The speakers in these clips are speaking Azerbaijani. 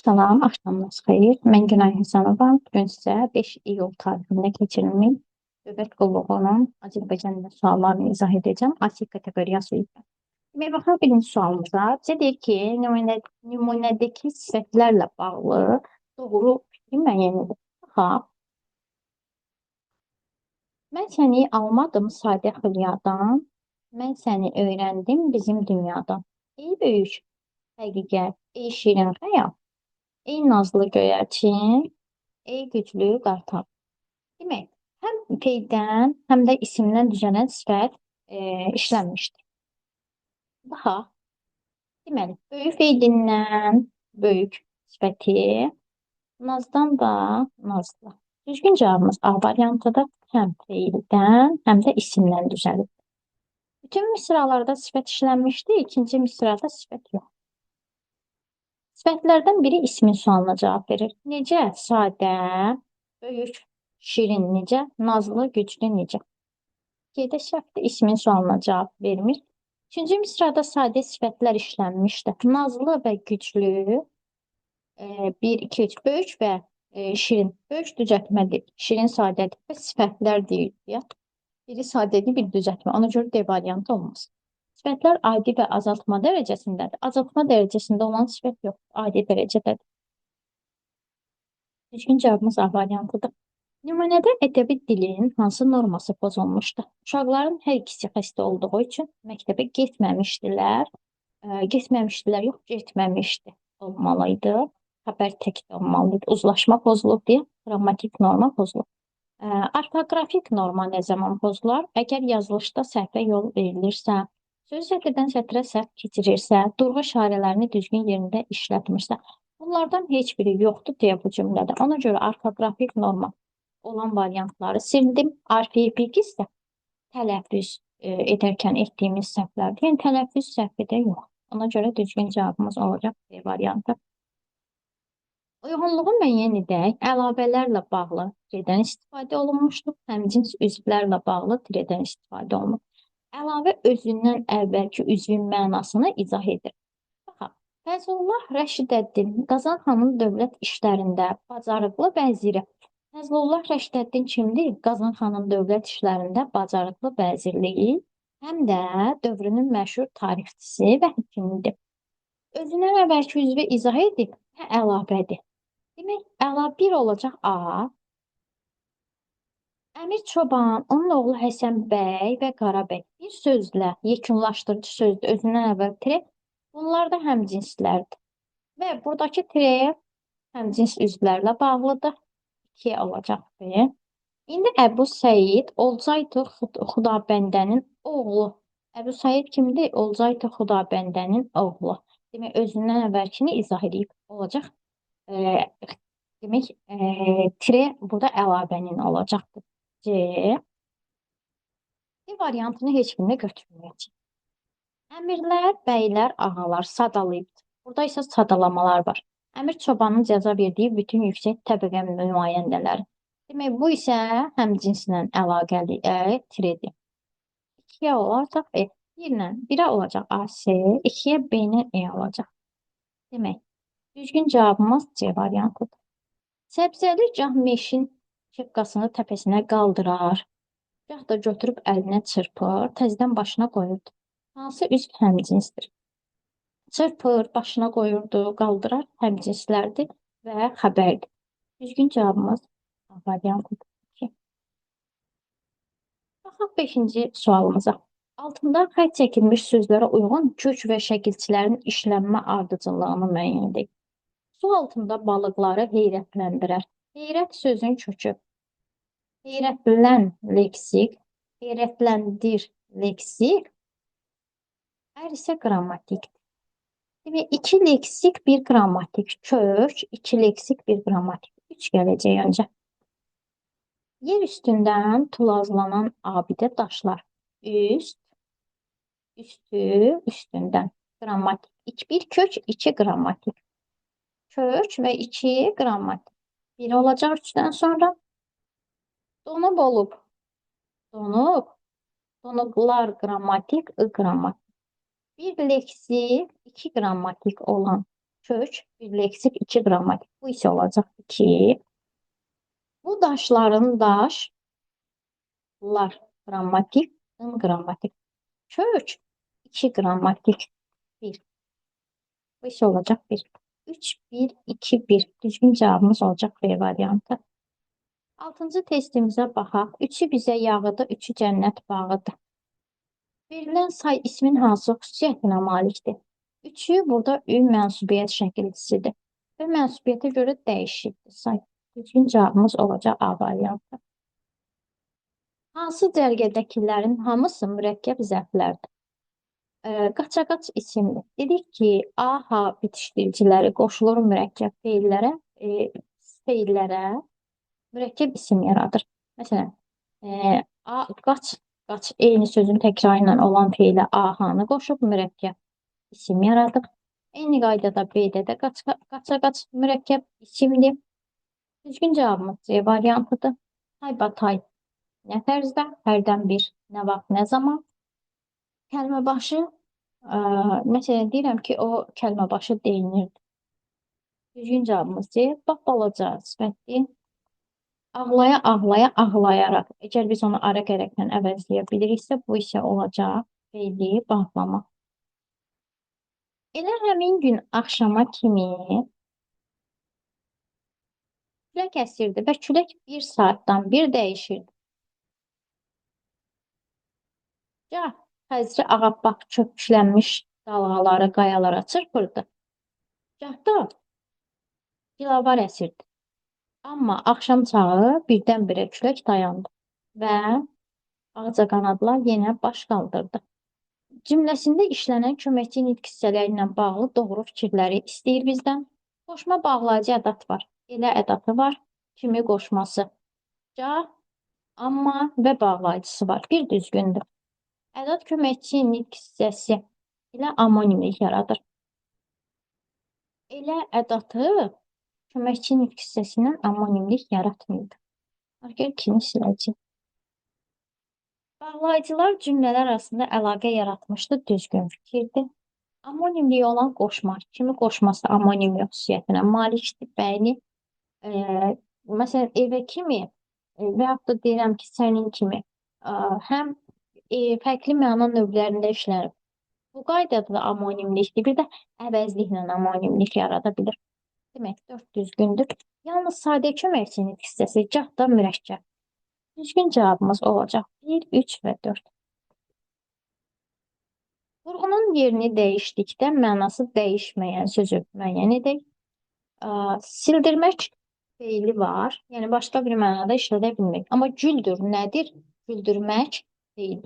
Salam, axşamınız xeyir. Mən Günay Həsənova. Bugün sizə 5 iyul tarixində keçirilmiş dövlət qulluğunun Azərbaycanda suallarını izah edəcəm. Asiya kateqoriyası üzrə. Demək, baxaq birinci sualımıza. Bizə deyir ki, nümunədəki sifətlərlə bağlı doğru fikri müəyyən edin. Baxaq, mən səni almadım sadə xülyadan, mən səni öyrəndim bizim dünyadan. Ey böyük həqiqət, ey şirin xəyal, ey nazlı göyərçin, ey güclü qartal. Demək, həm feildən, həm də isimdən düzələn sifət işlənmişdir. Baxaq, deməli, böyük feilindən böyük sifəti, nazdan da nazlı. Düzgün cavabımız A variantıdır. Həm feildən, həm də isimdən düzəlir. Bütün misralarda sifət işlənmişdi, ikinci misrada sifət yox. Sifətlərdən biri ismin sualına cavab verir. Necə? Sadə, böyük, şirin necə? Nazlı, güclü necə? Qeyd şərtdə ismin sualına cavab vermir. Üçüncü misrada sadə sifətlər işlənmişdir. Nazlı və güclü, 1, 2, 3, böyük və şirin. Böyük düzəltmədir, şirin sadədir və sifətlər deyil deyə. Biri sadədir, bir düzəltmə. Ona görə D variantı olmaz. Sifətlər adi və azaltma dərəcəsindədir. Azaltma dərəcəsində olan sifət yox, adi dərəcədədir. Düzgün cavabımız A variantıdır. Nümunədə ədəbi dilin hansı norması pozulmuşdur? Uşaqların hər ikisi xəstə olduğu üçün məktəbə getməmişdilər. Getməmişdilər, yox, getməmişdi olmalıydı. Xəbər tək olmalıydı. Uzlaşma pozulub deyə qrammatik norma pozulub. Orfoqrafik norma nə zaman pozular? Əgər yazılışda səhvə yol verilirsə, söz sətirdən sətrə səhv keçirirsə, durğu işarələrini düzgün yerində işlətmirsə, bunlardan heç biri yoxdur deyə bu cümlədə. Ona görə orfoqrafik norma olan variantları sildim. Orfoepik isə tələffüz edərkən etdiyimiz səhvlərdir. Yəni tələffüz səhvi də yox. Ona görə düzgün cavabımız olacaq B variantı. Uyğunluğu müəyyən edək, əlavələrlə bağlı tirədən istifadə olunmuşdur, həmcins üzvlərlə bağlı tirədən istifadə olunur. Əlavə özündən əvvəlki üzvün mənasını izah edir. Baxaq, Fəzlullah Rəşidəddin Qazanxanın dövlət işlərində bacarıqlı vəziri. Fəzlullah Rəşidəddin kimdir? Qazanxanın dövlət işlərində bacarıqlı vəzirliyi, həm də dövrünün məşhur tarixçisi və həkimidir. Özündən əvvəlki üzvü izah edib və əlavədir. Demək, əlavə 1 olacaq A. Əmir Çoban, onun oğlu Həsən bəy və Qarabəy bir sözlə yekunlaşdırıcı sözdür. Özündən əvvəl tirə. Bunlar da həmcinslərdir. Və buradakı tirə həmcins üzvlərlə bağlıdır. 2 olacaq B. İndi Əbu Səid Olcaytı Xudabəndənin oğlu. Əbu Səid kimdir? Olcaytı Xudabəndənin oğlu. Demək, özündən əvvəlkini izah edib olacaq. Demək, tirə burada əlavənin olacaqdır. C. B variantını heç birində götürməyəcək. Əmirlər, bəylər, ağalar sadalayıbdır. Burada isə sadalamalar var. Əmir Çobanın cəza verdiyi bütün yüksək təbəqə nümayəndələri. Demək, bu isə həmcinslə əlaqəli tiredir. 2-yə olacaq E. 1-lə olacaq A, C, 2-yə B-lə E olacaq. Demək, düzgün cavabımız C variantıdır. Səbzəli gah meşin şəqqasını təpəsinə qaldırar, gah da götürüb əlinə çırpır, təzədən başına qoyurdu. Hansı üzv həmcinsdir? Çırpır, başına qoyurdu, qaldırar həmcinslərdir və xəbərdir. Düzgün cavabımız A variantıdır. Baxaq 5-ci sualımıza. Altında xətt çəkilmiş sözlərə uyğun kök və şəkilçilərin işlənmə ardıcıllığını müəyyən edək. Su altında balıqları heyrətləndirər. Heyrət sözün kökü. Heyrətlən leksik, heyrətləndir leksik, ər isə qrammatikdir. Demək, 2 leksik, 1 qrammatik. Kök, 2 leksik, 1 qrammatik. 3 gələcək öncə. Yer üstündən tulazlanan abidə daşlar. Üst, üstü, üstündən. Qrammatik. 1 kök, 2 qrammatik. Kök və 2 qrammatik. 1 olacaq 3-dən sonra. Donub olub. Donub. Donublar qrammatik, qrammatik. 1 leksik, 2 qrammatik olan Kök, bir leksik, iki qrammatik. Bu isə olacaqdır ki, bu daşların daşlar qrammatik, qrammatik. Kök, iki qrammatik, bir. Bu isə olacaq bir. 3, 1, 2, 1. Düzgün cevabımız olacaq B variantı. Altıncı testimizə baxaq. 3'ü bizə yağıdır, 3'ü cənnət bağıdır. Verilən say ismin hansı xüsusiyyətinə malikdir? 3'ü burada ü mənsubiyyət şəkilçisidir. Və mənsubiyyətə görə dəyişikdir say. Düzgün cavabımız olacaq A variantı. Hansı cərgədəkilərin hamısı mürəkkəb zərflərdir? Qaçaqaç isimli. Dedik ki, A-H bitişdiriciləri qoşulur mürəkkəb feillərə mürəkkəb isim yaradır. Məsələn, qaç, qaç eyni sözün təkrarı ilə olan feilə A-H-nı qoşub mürəkkəb isim yaradır. Eyni qaydada B-də də qaça-qaç mürəkkəb isimdir. Düzgün cavabımız C variantıdır. Tay-batay nə tərzdə, hərdən bir, nə vaxt, nə zaman. Kəlmə başı, məsələn, deyirəm ki, o kəlmə başı deyinirdi. Düzgün cavabımız C, bax balaca sifətdir. Ağlaya ağlaya ağlayaraq. Əgər biz onu ara gərəklə əvəzləyə biliriksə, bu isə olacaq feili bağlama. Elə həmin gün axşama kimi külək əsirdi və külək bir saatdan bir dəyişirdi. Gah xəzri ağappaq köpüklənmiş dalğaları qayalara çırpırdı. Gah da dilavar əsirdi. Amma axşam çağı birdən-birə külək dayandı və ağcaqanadlar yenə baş qaldırdı. Cümləsində işlənən köməkçi nitq hissələri ilə bağlı doğru fikirləri istəyir bizdən. Qoşma bağlayıcı ədat var. Elə ədatı var, kimi qoşması. Gah, amma və bağlayıcısı var. Bir düzgündür. Ədat köməkçi nitq hissəsi ilə amonimlik yaradır. Elə ədatı köməkçi nitq hissəsi ilə amonimlik yaratmır. Gəl ikinci siləcək. Bağlayıcılar cümlələr arasında əlaqə yaratmışdı, düzgün fikirdir. Amonimliyi olan qoşma, kimi qoşması amonimli xüsusiyyətinə malikdir, bəli. Məsələn, evə kimi və yaxud da deyirəm ki, sənin kimi həm fərqli məna növlərində işlənir. Bu qaydada da amonimlikdir, bir də əvəzliklə amonimlik yarada bilir. Demək, 4 düzgündür. Yalnız sadə köməkçi nitq hissəsi gah da mürəkkəb. Düzgün cavabımız olacaq 1, 3 və 4. Vurğunun yerini dəyişdikdə mənası dəyişməyən sözü müəyyən edək. Sildirmək feili var. Yəni başqa bir mənada işlədə bilmək. Amma güldür nədir? Güldürmək deyil.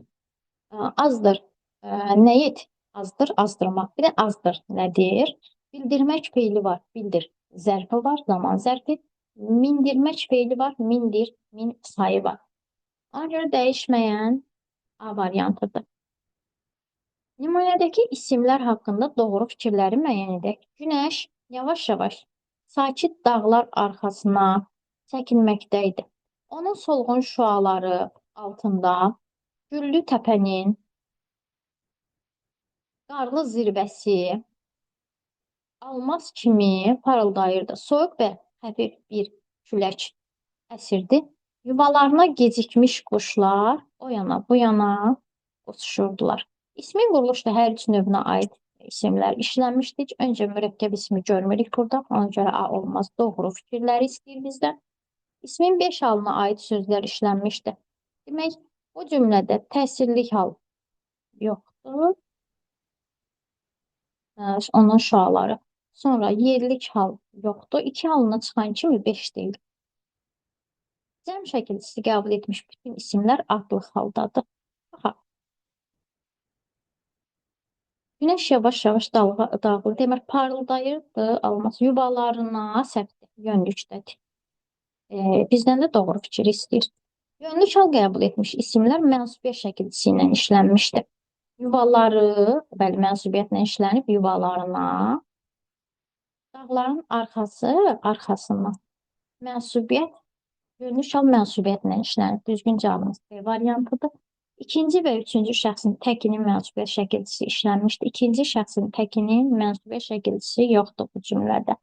Azdır. Nəyid? Azdır, azdırmaq. Bir də azdır nədir? Bildirmək feili var. Bildir. Zərfi var, zaman zərfi. Mindirmək feili var. Mindir, min sayı var. Ona görə dəyişməyən A variantıdır. Nümunədəki isimlər haqqında doğru fikirləri müəyyən edək. Günəş yavaş-yavaş sakit dağlar arxasına çəkilməkdəydi. Onun solğun şüaları altında güllü təpənin qarlı zirvəsi almaz kimi parıldayırdı. Soyuq və xəfif bir külək əsirdi. Yuvalarına gecikmiş quşlar o yana bu yana uçuşurdular. İsmin quruluşda hər üç növünə aid isimlər işlənmişdir. Öncə mürəkkəb ismi görmürük burada. Ona görə A olmaz. Doğru fikirləri istəyir bizdən. İsmin 5 halına aid sözlər işlənmişdir. Demək, bu cümlədə təsirlik hal yoxdur. Onun şüaları. Sonra yerlik hal yoxdur. 2 halına çıxan kimi 5 deyil. Cəm şəkilçisi qəbul etmiş bütün isimlər adlıq haldadır. Baxaq. Günəş yavaş-yavaş dağılır. Demək, parıldayırdı, alması yuvalarına səhvdir, yönlükdədir. Bizdən də doğru fikir istəyir. Yönlük hal qəbul etmiş isimlər mənsubiyyət şəkilçisi ilə işlənmişdir. Yuvaları, bəli, mənsubiyyətlə işlənib yuvalarına, dağların arxasından. Mənsubiyyət, yönlük hal mənsubiyyətlə işlənib. Düzgün cavabımız B variantıdır. İkinci və üçüncü şəxsin təkinin mənsubiyyət şəkilçisi işlənmişdir. İkinci şəxsin təkinin mənsubiyyət şəkilçisi yoxdur bu cümlədə.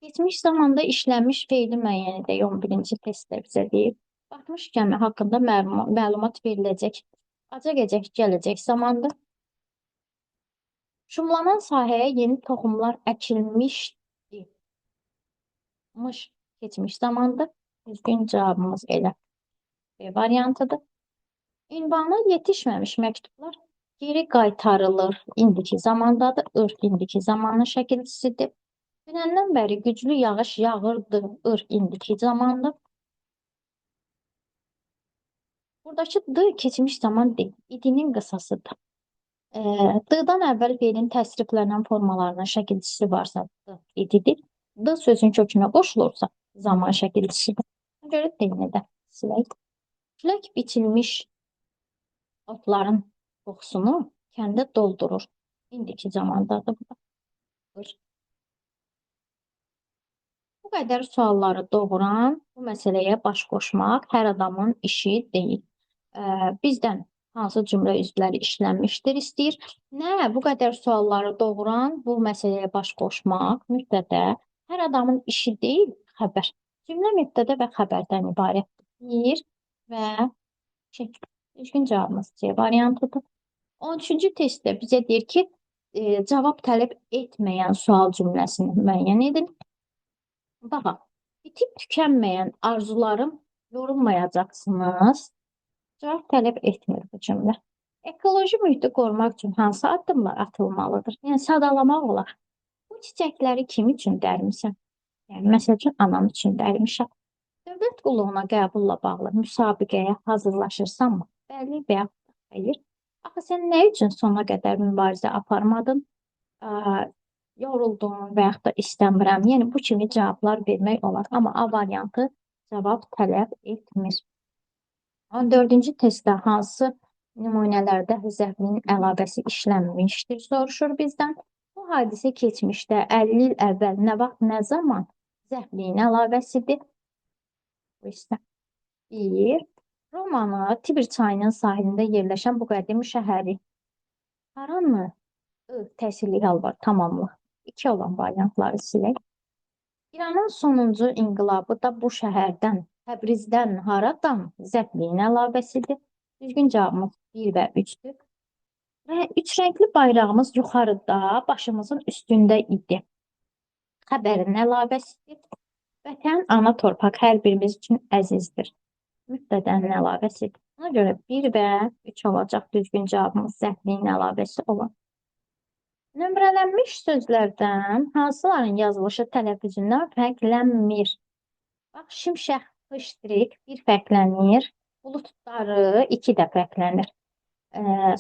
Geçmiş zamanda işlənmiş feili müəyyən edək 11-ci testdə bizə deyib. Batmış gəmi haqqında məlumat veriləcək. Acaq gələcək zamandır. Şumlanan sahəyə yeni toxumlar əkilmişdi. Mış keçmiş zamandır. Düzgün cavabımız elə B variantıdır. Ünvana yetişməmiş məktublar geri qaytarılır. İndiki zamandadır. Irk indiki zamanın şəkilçisidir. Dünəndən bəri güclü yağış yağırdı. Irk indiki zamandır. Buradakı D keçmiş zaman deyil. İdinin qısasıdır. D-dan əvvəl feilin təsriflənən formalarının şəkilçisi varsa D ididir. D sözün kökünə qoşulursa zaman şəkilçisidir. Ona görə D-ni də silək. Külək biçilmiş otların qoxusunu kəndə doldurur. İndiki zamandadır bu da. Bu qədər sualları doğuran bu məsələyə baş qoşmaq hər adamın işi deyil. Bizdən hansı cümlə üzvləri işlənmişdir istəyir. Nə? Bu qədər sualları doğuran bu məsələyə baş qoşmaq mübtədə hər adamın işi deyil, xəbər. Cümlə mübtədə və xəbərdən ibarətdir. 1 və 2. Düzgün cavabımız C variantıdır. 13-cü testdə bizə deyir ki, cavab tələb etməyən sual cümləsini müəyyən edin. Bax, bitib tükənməyən arzularım yorulmayacaqsınız. Cavab tələb etmir bu cümlə. Ekoloji mühiti qorumaq üçün hansı addımlar atılmalıdır? Yəni, sadalamaq olar. Bu çiçəkləri kim üçün dərmisən? Yəni, məsəl üçün, anam üçün dərmişəm. Dövlət qulluğuna qəbulla bağlı müsabiqəyə hazırlaşırsanmı? Bəli və ya xeyr. Axı, sən nə üçün sona qədər mübarizə aparmadın? Yoruldum və yaxud da istəmirəm. Yəni, bu kimi cavablar vermək olar. Amma A variantı cavab tələb etmir. 14-cü testdə hansı nümunələrdə zəhvinin əlavəsi işlənmişdir, soruşur bizdən. Bu hadisə keçmişdə 50 il əvvəl nə vaxt, nə zaman zəhvliyin əlavəsidir? Bu isə 1. Romanı Tiber çayının sahilində yerləşən bu qədim şəhəri. Haranı? Təsirli hal var, tamamlıq. 2 olan variantları silək. İranın sonuncu inqilabı da bu şəhərdən, Təbrizdən, haradan zəhvliyin əlavəsidir. Düzgün cavabımız 1 və 3-dür. Və 3 rəngli bayrağımız yuxarıda, başımızın üstündə idi. Xəbərin əlavəsidir. Vətən, ana torpaq hər birimiz üçün əzizdir. Mübtədənin əlavəsidir. Ona görə 1 və 3 olacaq. Düzgün cavabımız zəhvliyin əlavəsi olan. Nömrələnmiş sözlərdən hansıların yazılışı tələffüzündən fərqlənmir? Bax, şimşək, fışdırıq 1 fərqlənir, buludları 2 də fərqlənir.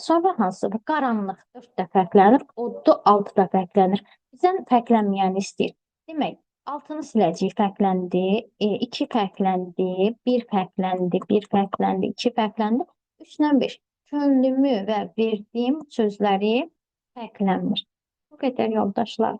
Sonra hansı? Qaranlıq 4 də fərqlənir, oddu 6 da fərqlənir. Bizdən fərqlənməyəni istəyir. Demək, 6-nı siləcək fərqləndi, 2 fərqləndi, 1 fərqləndi, 1 fərqləndi, 2 fərqləndi, 3-dən 5. Könlümü və verdiyim sözləri fərqlənmir. Bu qədər yoldaşlar.